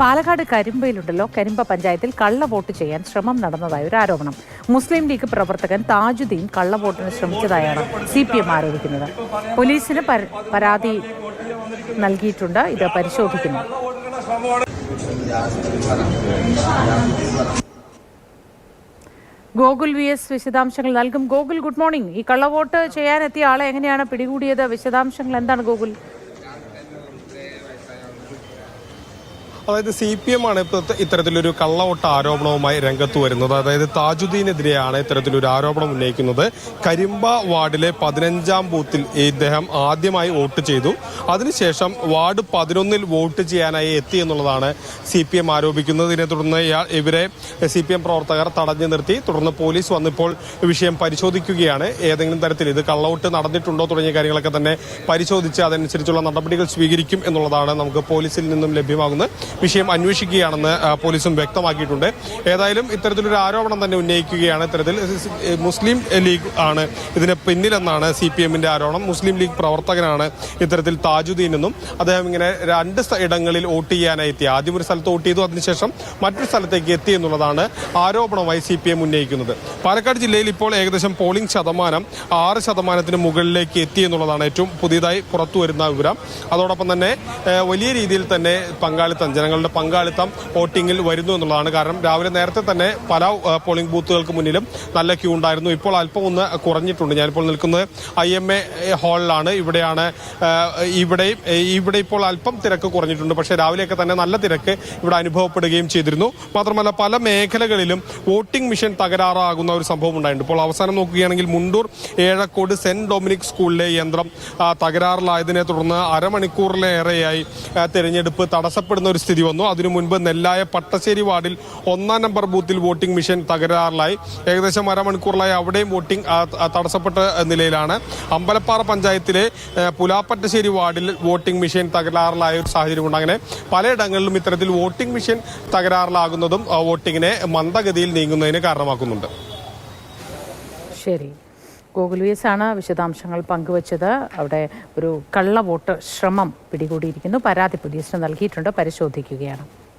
പാലക്കാട് കരിമ്പയിലുണ്ടല്ലോ, കരിമ്പ പഞ്ചായത്തിൽ കള്ളവോട്ട് ചെയ്യാൻ ശ്രമം നടന്നതായി ഒരു ആരോപണം. മുസ്ലിം ലീഗ് പ്രവർത്തകൻ താജുദ്ദീൻ കള്ളവോട്ടിന് ശ്രമിച്ചതായാണ് CPM ആരോപിക്കുന്നത്. പോലീസിന് പരാതി നൽകിയിട്ടുണ്ട്. ഇത് പരിശോധിക്കുന്നു. ഗോകുൽ VS വിശദാംശങ്ങൾ നൽകും. Gokul, good morning. ഈ കള്ളവോട്ട് ചെയ്യാനെത്തിയ ആളെ എങ്ങനെയാണ് പിടികൂടിയത്? വിശദാംശങ്ങൾ എന്താണ് ഗോകുൽ? അതായത് CPM ആണ് ഇത്തരത്തിലൊരു കള്ളവോട്ട് ആരോപണവുമായി രംഗത്ത് വരുന്നത്. അതായത് താജുദ്ദീനെതിരെയാണ് ഇത്തരത്തിലൊരു ആരോപണം ഉന്നയിക്കുന്നത്. കരിമ്പ വാർഡിലെ 15-ാം ബൂത്തിൽ ഇദ്ദേഹം ആദ്യമായി വോട്ട് ചെയ്തു. അതിനുശേഷം വാർഡ് 11-ൽ വോട്ട് ചെയ്യാനായി എത്തി എന്നുള്ളതാണ് CPM ആരോപിക്കുന്നത്. ഇതിനെ തുടർന്ന് ഇവരെ CPM പ്രവർത്തകർ തടഞ്ഞു നിർത്തി. തുടർന്ന് പോലീസ് വന്നിപ്പോൾ വിഷയം പരിശോധിക്കുകയാണ്. ഏതെങ്കിലും തരത്തിൽ ഇത് കള്ളവോട്ട് നടന്നിട്ടുണ്ടോ തുടങ്ങിയ കാര്യങ്ങളൊക്കെ തന്നെ പരിശോധിച്ച് അതനുസരിച്ചുള്ള നടപടികൾ സ്വീകരിക്കും എന്നുള്ളതാണ് നമുക്ക് പോലീസിൽ നിന്നും ലഭ്യമാകുന്നത്. വിഷയം അന്വേഷിക്കുകയാണെന്ന് പോലീസും വ്യക്തമാക്കിയിട്ടുണ്ട്. ഏതായാലും ഇത്തരത്തിലൊരു ആരോപണം തന്നെ ഉന്നയിക്കുകയാണ്. ഇത്തരത്തിൽ മുസ്ലിം ലീഗ് ആണ് ഇതിന് പിന്നിലെന്നാണ് CPMന്റെ ആരോപണം. മുസ്ലിം ലീഗ് പ്രവർത്തകനാണ് ഇത്തരത്തിൽ താജുദ്ദീൻ എന്നും അദ്ദേഹം ഇങ്ങനെ 2 ഇടങ്ങളിൽ വോട്ട് ചെയ്യാനായി എത്തി. ആദ്യം ഒരു സ്ഥലത്ത് വോട്ട് ചെയ്തു, അതിനുശേഷം മറ്റൊരു സ്ഥലത്തേക്ക് എത്തി എന്നുള്ളതാണ് ആരോപണമായി CPM ഉന്നയിക്കുന്നത്. പാലക്കാട് ജില്ലയിൽ ഇപ്പോൾ ഏകദേശം പോളിംഗ് ശതമാനം 6% മുകളിലേക്ക് എത്തി എന്നുള്ളതാണ് ഏറ്റവും പുതിയതായി പുറത്തുവരുന്ന വിവരം. അതോടൊപ്പം തന്നെ വലിയ രീതിയിൽ തന്നെ ജനങ്ങളുടെ പങ്കാളിത്തം വോട്ടിംഗിൽ വരുന്നു എന്നുള്ളതാണ്. കാരണം രാവിലെ നേരത്തെ തന്നെ പല പോളിംഗ് ബൂത്തുകൾക്ക് മുന്നിലും നല്ല ക്യൂ ഉണ്ടായിരുന്നു. ഇപ്പോൾ അല്പം ഒന്ന് കുറഞ്ഞിട്ടുണ്ട്. ഞാനിപ്പോൾ നിൽക്കുന്നത് IMA ഹാളിലാണ്. ഇവിടെ ഇപ്പോൾ അല്പം തിരക്ക് കുറഞ്ഞിട്ടുണ്ട്. പക്ഷേ രാവിലെയൊക്കെ തന്നെ നല്ല തിരക്ക് ഇവിടെ അനുഭവപ്പെടുകയും ചെയ്തിരുന്നു. മാത്രമല്ല പല മേഖലകളിലും വോട്ടിംഗ് മെഷീൻ തകരാറാകുന്ന ഒരു സംഭവം ഉണ്ടായിട്ടുണ്ട്. ഇപ്പോൾ അവസാനം നോക്കുകയാണെങ്കിൽ മുണ്ടൂർ ഏഴക്കോട് സെന്റ് ഡൊമിനിക് സ്കൂളിലെ യന്ത്രം തകരാറിലായതിനെ തുടർന്ന് അരമണിക്കൂറിലേറെയായി തെരഞ്ഞെടുപ്പ് തടസ്സപ്പെടുന്ന ഒരു സ്ഥിതി വന്നു. അതിനു മുൻപ് നെല്ലായ പട്ടശ്ശേരി വാർഡിൽ 1-ാം നമ്പർ ബൂത്തിൽ വോട്ടിംഗ് മെഷീൻ തകരാറിലായി. ഏകദേശം അരമണിക്കൂറിലായി അവിടെയും വോട്ടിംഗ് തടസ്സപ്പെട്ട നിലയിലാണ്. അമ്പലപ്പാറ പഞ്ചായത്തിലെ പുലാപ്പറ്റശ്ശേരി വാർഡിൽ വോട്ടിംഗ് മെഷീൻ തകരാറിലായ ഒരു സാഹചര്യമുണ്ട്. അങ്ങനെ പലയിടങ്ങളിലും ഇത്തരത്തിൽ വോട്ടിംഗ് മെഷീൻ തകരാറിലാകുന്നതും വോട്ടിങ്ങിനെ മന്ദഗതിയിൽ നീങ്ങുന്നതിന് കാരണമാക്കുന്നുണ്ട്. ശരി, ഗോകുൽ VS ആണ് വിശദാംശങ്ങൾ പങ്കുവച്ചത്. അവിടെ ഒരു കള്ളവോട്ട് ശ്രമം പിടികൂടിയിരിക്കുന്നു. പരാതി പോലീസിന് നൽകിയിട്ടുണ്ട്. പരിശോധിക്കുകയാണ്.